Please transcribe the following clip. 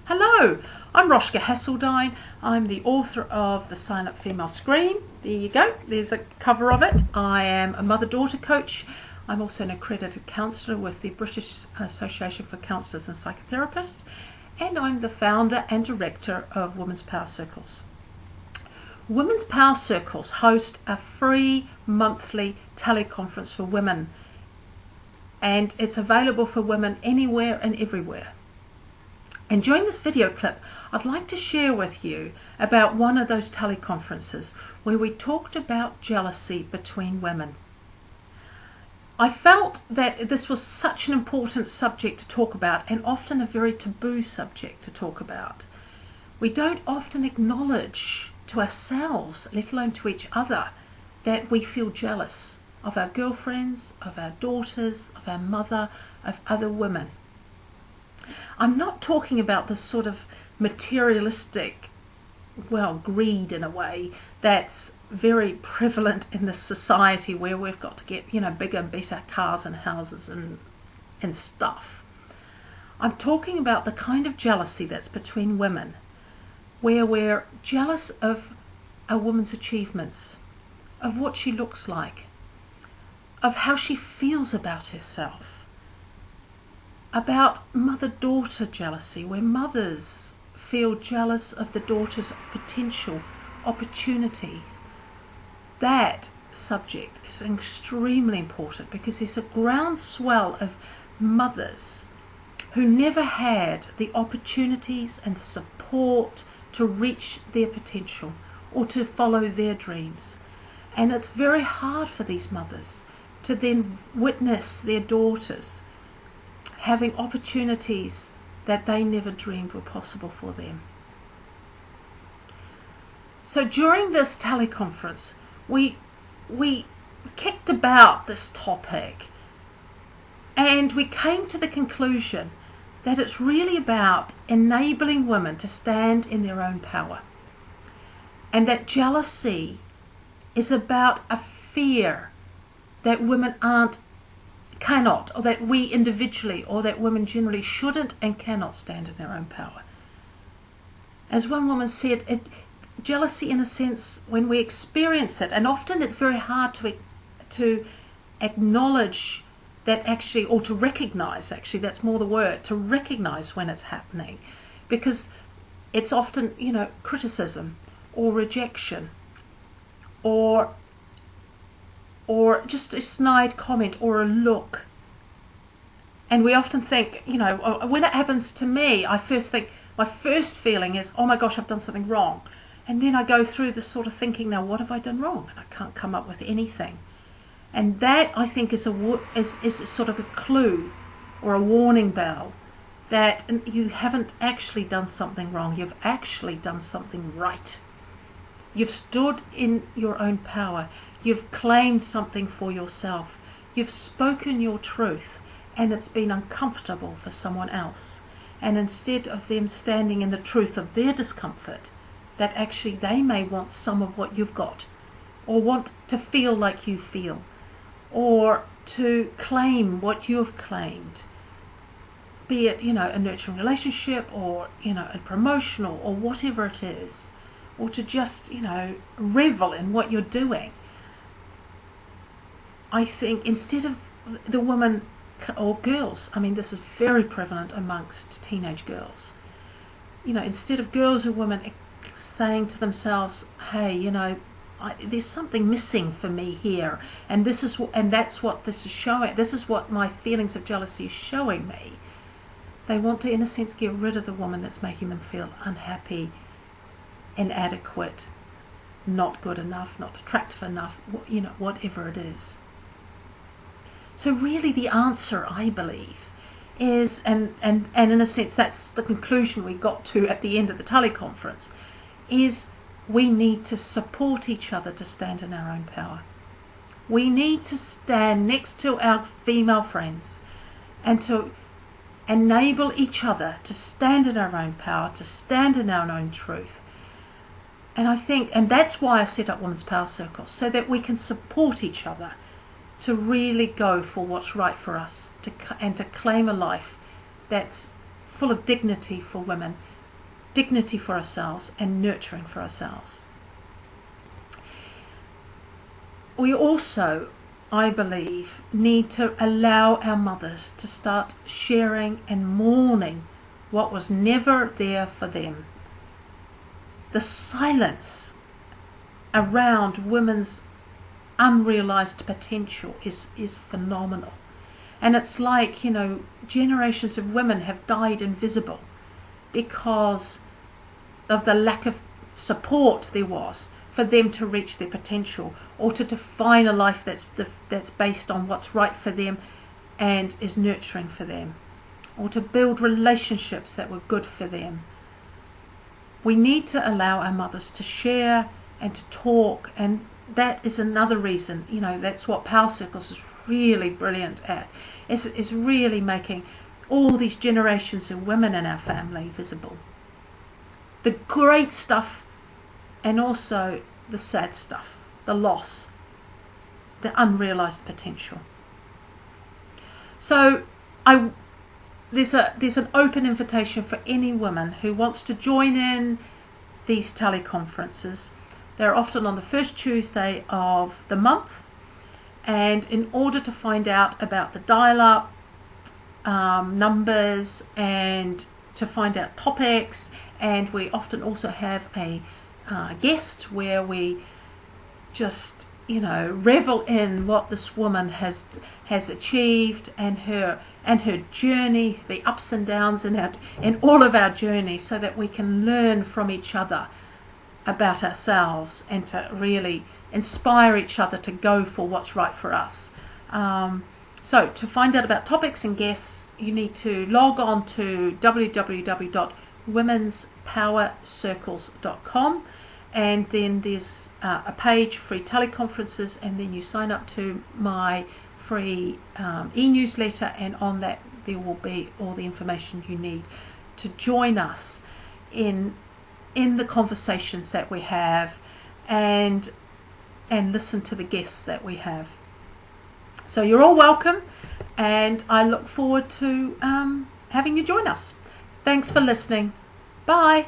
Hello, I'm Rosjke Hasseldine. I'm the author of The Silent Female Scream. There you go, there's a cover of it. I am a mother-daughter coach. I'm also an accredited counsellor with the British Association for Counsellors and Psychotherapists, and I'm the founder and director of Women's Power Circles. Women's Power Circles host a free monthly teleconference for women, and it's available for women anywhere and everywhere. And during this video clip, I'd like to share with you about one of those teleconferences where we talked about jealousy between women. I felt that this was such an important subject to talk about, and often a very taboo subject to talk about. We don't often acknowledge to ourselves, let alone to each other, that we feel jealous of our girlfriends, of our daughters, of our mother, of other women. I'm not talking about this sort of materialistic, greed in a way that's very prevalent in this society where we've got to get, bigger and better cars and houses and stuff. I'm talking about the kind of jealousy that's between women, where we're jealous of a woman's achievements, of what she looks like, of how she feels about herself. About mother-daughter jealousy, where mothers feel jealous of the daughter's potential opportunities. That subject is extremely important because there's a groundswell of mothers who never had the opportunities and the support to reach their potential or to follow their dreams. And it's very hard for these mothers to then witness their daughters having opportunities that they never dreamed were possible for them. So during this teleconference, we kicked about this topic, and we came to the conclusion that it's really about enabling women to stand in their own power, and that jealousy is about a fear that women cannot, or that we individually, or that women generally shouldn't and cannot stand in their own power. As one woman said, jealousy, in a sense, when we experience it, and often it's very hard to acknowledge that actually, or to recognize, actually, that's more the word, to recognize when it's happening, because it's often, criticism or rejection, or just a snide comment or a look. And we often think, when it happens to me, my first feeling is, oh my gosh, I've done something wrong. And then I go through this sort of thinking, now what have I done wrong? And I can't come up with anything. And that, I think, is sort of a clue or a warning bell that you haven't actually done something wrong. You've actually done something right. You've stood in your own power. You've claimed something for yourself. You've spoken your truth, and it's been uncomfortable for someone else. And instead of them standing in the truth of their discomfort, that actually they may want some of what you've got, or want to feel like you feel, or to claim what you've claimed, be it, a nurturing relationship, or, a promotional, or whatever it is, or to just, revel in what you're doing. I think instead of the woman or girls, this is very prevalent amongst teenage girls, instead of girls or women saying to themselves, hey, there's something missing for me here, and that's what this is showing. This is what my feelings of jealousy is showing me. They want to, in a sense, get rid of the woman that's making them feel unhappy, inadequate, not good enough, not attractive enough, whatever it is. So really the answer, I believe, is, and in a sense that's the conclusion we got to at the end of the teleconference, is we need to support each other to stand in our own power. We need to stand next to our female friends and to enable each other to stand in our own power, to stand in our own truth. And I think, and that's why I set up Women's Power Circles, so that we can support each other to really go for what's right for us, and to claim a life that's full of dignity for women, dignity for ourselves and nurturing for ourselves. We also, I believe, need to allow our mothers to start sharing and mourning what was never there for them. The silence around women's unrealized potential is phenomenal. And it's like, generations of women have died invisible because of the lack of support there was for them to reach their potential, or to define a life that's based on what's right for them and is nurturing for them, or to build relationships that were good for them. We need to allow our mothers to share and to talk, and that is another reason, that's what Power Circles is really brilliant at, is really making all these generations of women in our family visible. The great stuff, and also the sad stuff, the loss, the unrealized potential. So there's an open invitation for any woman who wants to join in these teleconferences. They're often on the first Tuesday of the month, and in order to find out about the dial-up numbers and to find out topics, and we often also have a guest where we just revel in what this woman has achieved, and her journey, the ups and downs in all of our journeys, so that we can learn from each other about ourselves and to really inspire each other to go for what's right for us. So to find out about topics and guests, you need to log on to www.womenspowercircles.com, and then there's a page, free teleconferences, and then you sign up to my free e-newsletter, and on that there will be all the information you need to join us in the conversations that we have, and listen to the guests that we have. So you're all welcome, and I look forward to having you join us. Thanks for listening. Bye.